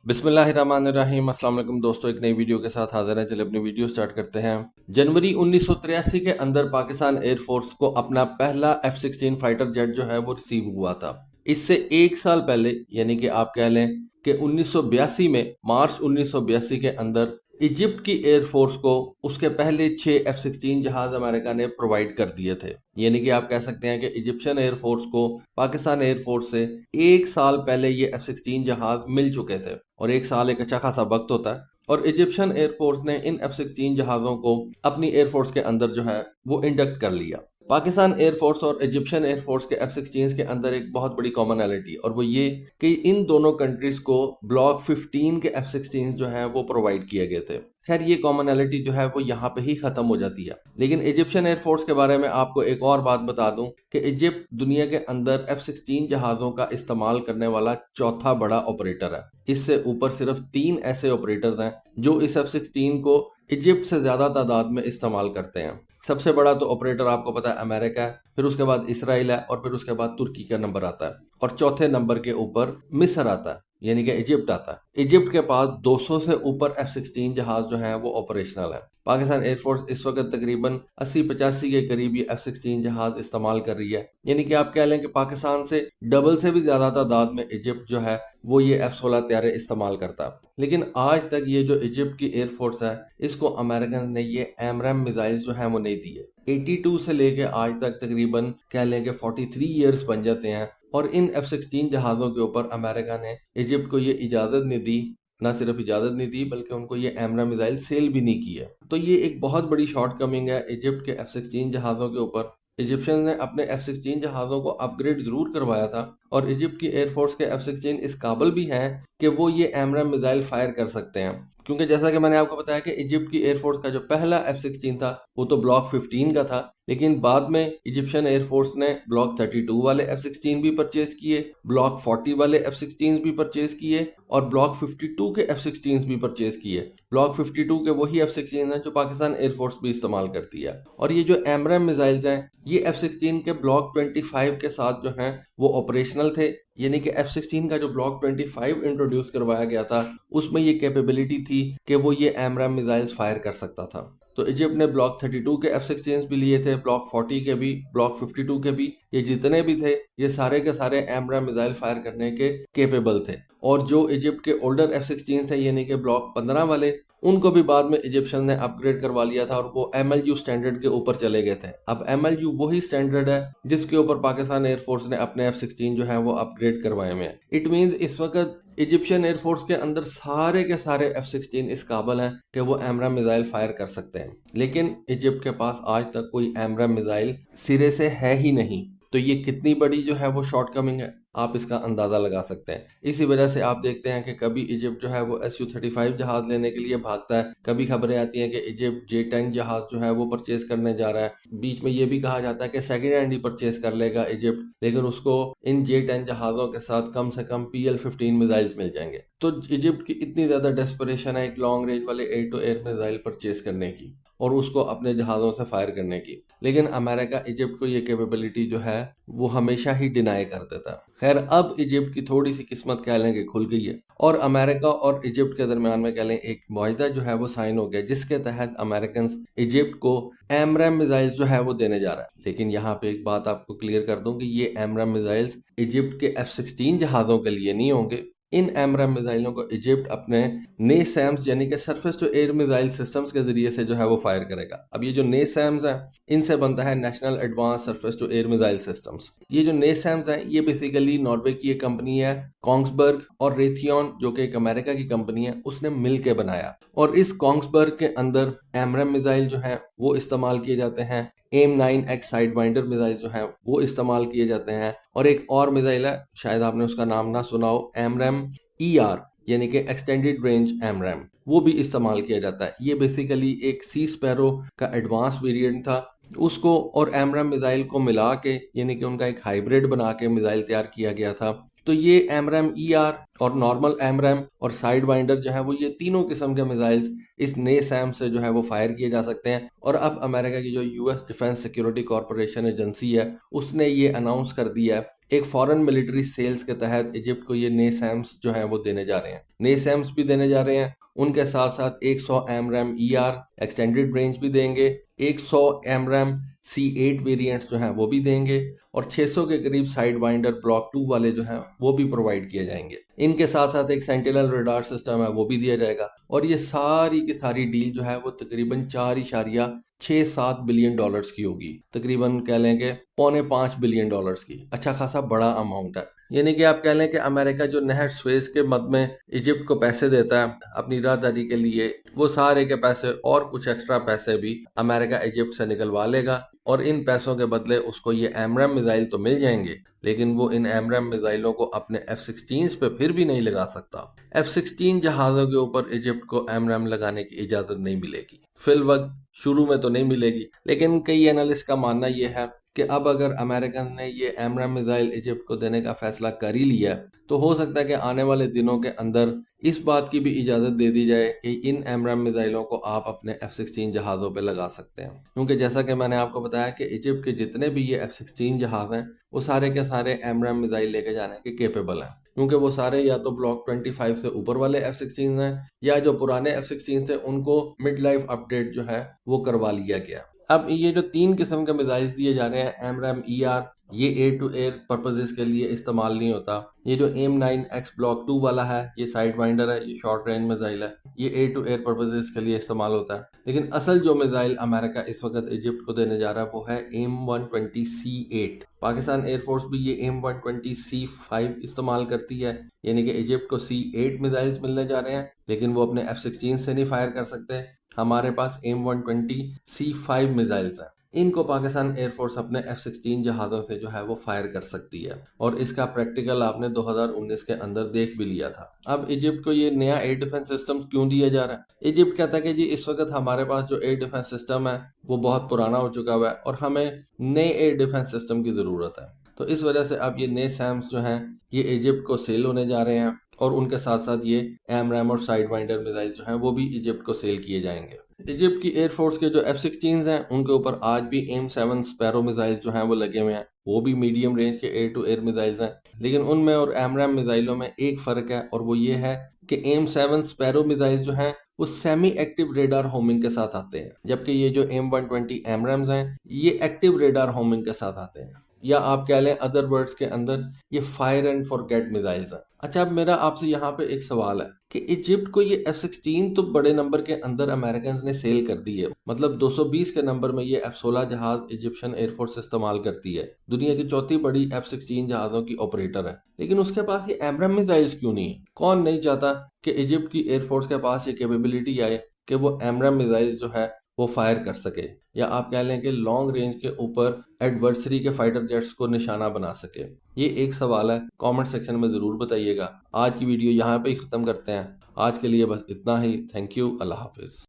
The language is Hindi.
बिस्मिल्लाहिर्रहमानिर्रहीम। अस्सलाम वालेकुम दोस्तों, एक नई वीडियो के साथ हाजिर हैं। चलिए अपनी वीडियो स्टार्ट करते हैं। जनवरी 1983 के अंदर पाकिस्तान एयरफोर्स को अपना पहला F-16 फाइटर जेट जो है वो रिसीव हुआ था। इससे एक साल पहले यानी कि आप कह लें कि 1982 में, मार्च 1982 के अंदर इजिप्ट की एयरफोर्स को उसके पहले 6 F-16 जहाज अमेरिका ने प्रोवाइड कर दिए थे। यानी कि आप कह सकते हैं कि इजिप्शियन एयरफोर्स को पाकिस्तान एयरफोर्स से एक साल पहले ये F-16 जहाज मिल चुके थे। और एक साल एक अच्छा खासा वक्त होता है। और इजिप्शियन एयरफोर्स ने इन F-16 जहाज़ों को अपनी एयरफोर्स के अंदर जो है वो इंडक्ट कर लिया। पाकिस्तान एयरफोर्स और इजिप्शियन एयरफोर्स के F-16 के अंदर एक बहुत बड़ी कॉमनैलिटी, और वो ये कि इन दोनों कंट्रीज को ब्लॉक 15 के F-16 जो है वो प्रोवाइड किए गए थे। खैर ये कॉमनैलिटी जो है वो यहाँ पे ही खत्म हो जाती है। लेकिन इजिप्शियन एयरफोर्स के बारे में आपको एक और बात बता दूं कि इजिप्ट दुनिया के अंदर F-16 जहाज़ों का इस्तेमाल करने वाला चौथा बड़ा ऑपरेटर है। इससे ऊपर सिर्फ 3 ऐसे ऑपरेटर्स हैं जो इस F-16 को इजिप्ट से ज़्यादा तादाद में इस्तेमाल करते हैं। सबसे बड़ा तो ऑपरेटर आपको पता है अमेरिका है, फिर उसके बाद इसराइल है, और फिर उसके बाद तुर्की का नंबर आता है, और चौथे नंबर के ऊपर मिस्र आता है यानी कि इजिप्ट आता है। इजिप्ट के पास 200 से ऊपर F-16 जहाज जो हैं वो ऑपरेशनल है। पाकिस्तान एयरफोर्स इस वक्त तकरीबन 80-85 के करीब ये F-16 जहाज इस्तेमाल कर रही है। यानी कि आप कह लें कि पाकिस्तान से डबल से भी ज्यादा तादाद में इजिप्ट जो है वो ये F-16 तैयारे इस्तेमाल करता है। लेकिन आज तक ये जो इजिप्ट की एयरफोर्स है इसको अमेरिकन ने ये एमरैम मिसाइल्स जो हैं वो नहीं दिए। 82 से लेके आज तक तकरीबन कह लें कि 43 ईयर्स बन जाते हैं, और इन F-16 जहाज़ों के ऊपर अमेरिका ने इजिप्ट को ये इजाज़त नहीं दी। ना सिर्फ इजाज़त नहीं दी बल्कि उनको ये एमरैम मिसाइल सेल भी नहीं की है। तो ये एक बहुत बड़ी शॉर्ट कमिंग है इजिप्ट के F-16 जहाज़ों के ऊपर। इजिप्शियंस ने अपने F-16 जहाज़ों को अपग्रेड ज़रूर करवाया था, और इजिप्ट की एयरफोर्स के F-16 इस काबिल भी हैं कि वो ये एमरैम मिसाइल फायर कर सकते हैं। क्योंकि जैसा कि मैंने आपको बताया कि इजिप्ट की एयरफोर्स का जो पहला F-16 था वो तो ब्लॉक 15 का था, लेकिन बाद में इजिप्शियन एयरफोर्स ने ब्लॉक 32 वाले F-16 भी परचेज किए, ब्लॉक 40 वाले F-16 भी परचेज किए, और ब्लॉक 52 के F-16 भी परचेज किए। ब्लॉक 52 के वही F-16 हैं जो पाकिस्तान एयरफोर्स भी इस्तेमाल करती है। और ये जो एमरैम मिसाइल्स हैं ये F-16 के ब्लॉक 25 के साथ जो हैं वो ऑपरेशनल थे। यानी कि F-16 का जो ब्लॉक 25 इंट्रोड्यूस करवाया गया था उसमें ये कैपेबिलिटी थी कि वो ये एमरैम मिसाइल्स फायर कर सकता था। तो इजिप्ट ने ब्लॉक 32 के F-16 भी लिए थे, ब्लॉक 40 के भी, ब्लॉक 52 के भी। ये जितने भी थे ये सारे के सारे एमरैम मिसाइल फायर करने के केपेबल थे। और जो इजिप्ट के ओल्डर F-16 थे यानी कि ब्लॉक 15 वाले, उनको भी बाद में इजिप्शियन ने अपग्रेड करवा लिया था, और वो MLU स्टैंडर्ड के ऊपर चले गए थे। अब MLU वही स्टैंडर्ड है जिसके ऊपर पाकिस्तान एयरफोर्स ने अपने F-16 जो है वो अपग्रेड करवाए हुए हैं। इट मीन्स इस वक्त इजिप्शियन एयरफोर्स के अंदर सारे के सारे F-16 इस काबिल हैं कि वो एमरैम मिसाइल फायर कर सकते हैं। लेकिन इजिप्ट के पास आज तक कोई एमरैम मिसाइल सिरे से है ही नहीं। तो ये कितनी बड़ी जो है वो शॉर्ट कमिंग है आप इसका अंदाज़ा लगा सकते हैं। इसी वजह से आप देखते हैं कि कभी इजिप्ट जो है वो Su-35 जहाज़ लेने के लिए भागता है, कभी खबरें आती हैं कि इजिप्ट J-10 जहाज़ जो है वो परचेज करने जा रहा है। बीच में ये भी कहा जाता है कि सेकेंड हैंड ही परचेज कर लेगा इजिप्ट, लेकिन उसको इन J-10 जहाज़ों के साथ कम से कम PL-15 मिसाइल्स मिल जाएंगे। तो इजिप्ट की इतनी ज़्यादा डेस्परेशन है एक लॉन्ग रेंज वाले air to air missile purchase करने की और उसको अपने जहाज़ों से फायर करने की। लेकिन अमेरिका इजिप्ट को ये कैपेबिलिटी जो है वो हमेशा ही डिनाई कर देता है। खैर अब इजिप्ट की थोड़ी सी किस्मत कह लें कि खुल गई है, और अमेरिका और इजिप्ट के दरमियान में कह लें एक मुआहिदा जो है वो साइन हो गया, जिसके तहत अमेरिकन इजिप्ट को एमरैम मिसाइल्स जो है वो देने जा रहा है। लेकिन यहाँ पे एक बात आपको क्लियर कर दूं कि ये एमरैम मिसाइल्स इजिप्ट के F-16 जहाज़ों के लिए नहीं होंगे। इन एमरैम मिसाइलों को इजिप्ट अपने NASAMS यानी कि surface to air missile systems के जरिए से जो है वो फायर करेगा। अब ये जो NASAMS हैं इनसे बनता है national advance surface to air missile systems. ये जो NASAMS हैं ये बेसिकली नॉर्वे की एक कंपनी है, कोंग्सबर्ग और रेथियन जो कि एक अमेरिका की कंपनी है, उसने मिल के बनाया। और इस कोंग्सबर्ग के अंदर एमरैम मिसाइल जो है वो इस्तेमाल किए जाते हैं। AIM-9X साइड वाइंडर मिसाइल जो हैं वो इस्तेमाल किए जाते हैं। और एक और मिसाइल है, शायद आपने उसका नाम ना सुना हो, एमरैम ER यानी कि एक्सटेंडेड रेंज एमरैम, वो भी इस्तेमाल किया जाता है। ये बेसिकली एक सी स्पैरो का एडवांस वेरिएंट था। उसको और एमरैम मिसाइल को मिला के यानी कि उनका एक हाइब्रिड बना के मिसाइल तैयार किया गया था। तो ये एमरैम ER और नॉर्मल एमरैम और साइड वाइंडर जो है वो ये तीनों किस्म के मिसाइल्स इस NASAMS से जो है वो फायर किए जा सकते हैं। और अब अमेरिका की जो US defence security corporation agency है उसने ये अनाउंस कर दिया है एक फॉरेन मिलिट्री सेल्स के तहत इजिप्ट को ये NASAMS जो है वो देने जा रहे हैं। NASAMS भी देने जा रहे हैं, उनके साथ साथ 100 AMRAAM ER एक्सटेंडेड रेंज भी देंगे, 100 AMRAAM C8 वेरिएंट्स जो हैं वो भी देंगे, और 600 के करीब साइड वाइंडर ब्लॉक 2 वाले जो हैं वो भी प्रोवाइड किए जाएंगे। इनके साथ साथ एक सेंटिनल रडार सिस्टम है वो भी दिया जाएगा, और ये सारी की सारी डील जो है वो तकरीबन 4.67 बिलियन डॉलर्स की होगी, तकरीबन कह लेंगे $4.5 बिलियन की। अच्छा खासा बड़ा अमाउंट है। यानी कि आप कह लें कि अमेरिका जो नहर स्वेज के मद में इजिप्ट को पैसे देता है अपनी राहदारी के लिए, वो सारे के पैसे और कुछ एक्स्ट्रा पैसे भी अमेरिका इजिप्ट से निकलवा लेगा, और इन पैसों के बदले उसको ये AMRAAM मिसाइल तो मिल जाएंगे, लेकिन वो इन AMRAAM मिसाइलों को अपने F-16 पे फिर भी नहीं लगा सकता। F-16 जहाज़ों के ऊपर इजिप्ट को AMRAAM लगाने की इजाज़त नहीं मिलेगी, फिल वक्त शुरू में तो नहीं मिलेगी, लेकिन कई एनालिस्ट का मानना यह है कि अब अगर अमेरिकन ने ये AMRAAM मिसाइल इजिप्ट को देने का फैसला कर ही लिया, तो हो सकता है कि आने वाले दिनों के अंदर इस बात की भी इजाज़त दे दी जाए कि इन AMRAAM मिसाइलों को आप अपने F-16 जहाज़ों पे लगा सकते हैं। क्योंकि जैसा कि मैंने आपको बताया कि इजिप्ट के जितने भी ये F-16 जहाज़ हैं वो सारे के सारे AMRAAM मिसाइल लेके जाने के केपेबल हैं, क्योंकि वो सारे या तो ब्लॉक 25 से ऊपर वाले F-16 हैं, या जो पुराने F-16 थे उनको मिड लाइफ अपडेट जो है वो करवा लिया गया। अब ये जो 3 किस्म के मिसाइल्स दिए जा रहे हैं AMRAAM ER, ये एयर टू एयर पर्पसेस के लिए इस्तेमाल नहीं होता। ये जो AIM-9X ब्लॉक 2 वाला है ये साइड वाइंडर है, ये शॉर्ट रेंज मिसाइल है, ये एयर टू एयर पर्पसेस के लिए इस्तेमाल होता है। लेकिन असल जो मिसाइल अमेरिका इस वक्त इजिप्ट को देने जा रहा है वो है AIM-120C8। पाकिस्तान एयरफोर्स भी ये AIM-120C5 इस्तेमाल करती है, यानी कि इजिप्ट को C8 मिसाइल्स मिलने जा रहे हैं, लेकिन वो अपने F-16 से नहीं फायर कर सकते। हमारे पास AIM-120C5 मिसाइल्स हैं, इनको पाकिस्तान एयरफोर्स अपने F-16 जहाज़ों से जो है वो फायर कर सकती है, और इसका प्रैक्टिकल आपने 2019 के अंदर देख भी लिया था। अब इजिप्ट को ये नया एयर डिफेंस सिस्टम क्यों दिया जा रहा है? इजिप्ट कहता है कि जी इस वक्त हमारे पास जो एयर डिफेंस सिस्टम है वो बहुत पुराना हो चुका हुआ है और हमें नए एयर डिफेंस सिस्टम की ज़रूरत है। तो इस वजह से अब ये NASAMS जो हैं ये इजिप्ट को सेल होने जा रहे हैं, और उनके साथ साथ ये AMRAAM और साइड वाइंडर मिसाइल जो हैं वो भी इजिप्ट को सेल किए जाएंगे। इजिप्ट की एयरफोर्स के जो F-16 हैं उनके ऊपर आज भी AIM-7 स्पैरो मिसाइल जो हैं वो लगे हुए हैं, वो भी मीडियम रेंज के एयर टू एयर मिसाइल्स हैं। लेकिन उनमें और AMRAAM मिसाइलों में एक फ़र्क है, और वो ये है कि AIM-7 स्पैरो मिसाइल जो हैं वो सेमी एक्टिव रेडार होमिंग के साथ आते हैं, जबकि ये जो AIM-120 AMRAAMs हैं ये एक्टिव रेडार होमिंग के साथ आते हैं, या आप कह लें अदर वर्ड्स के अंदर ये फायर एंड फॉरगेट मिसाइल्स हैं। अच्छा, अब मेरा आपसे यहाँ पे एक सवाल है कि इजिप्ट को ये F-16 तो बड़े नंबर के अंदर अमेरिकन ने सेल कर दी है, मतलब 220 के नंबर में ये F-16 जहाज इजिप्शियन एयरफोर्स इस्तेमाल करती है, दुनिया की चौथी बड़ी F-16 जहाज़ों की ऑपरेटर है, लेकिन उसके पास ये AMRAAM मिसाइल्स क्यों नहीं है? कौन नहीं चाहता कि इजिप्ट की एयरफोर्स के पास ये कैपेबिलिटी आए कि वो AMRAAM मिसाइल्स जो है वो फायर कर सके, या आप कह लें कि लॉन्ग रेंज के ऊपर एडवर्सरी के फाइटर जेट्स को निशाना बना सके। ये एक सवाल है, कमेंट सेक्शन में ज़रूर बताइएगा। आज की वीडियो यहाँ पे ही ख़त्म करते हैं। आज के लिए बस इतना ही। Thank you. अल्लाह हाफिज़।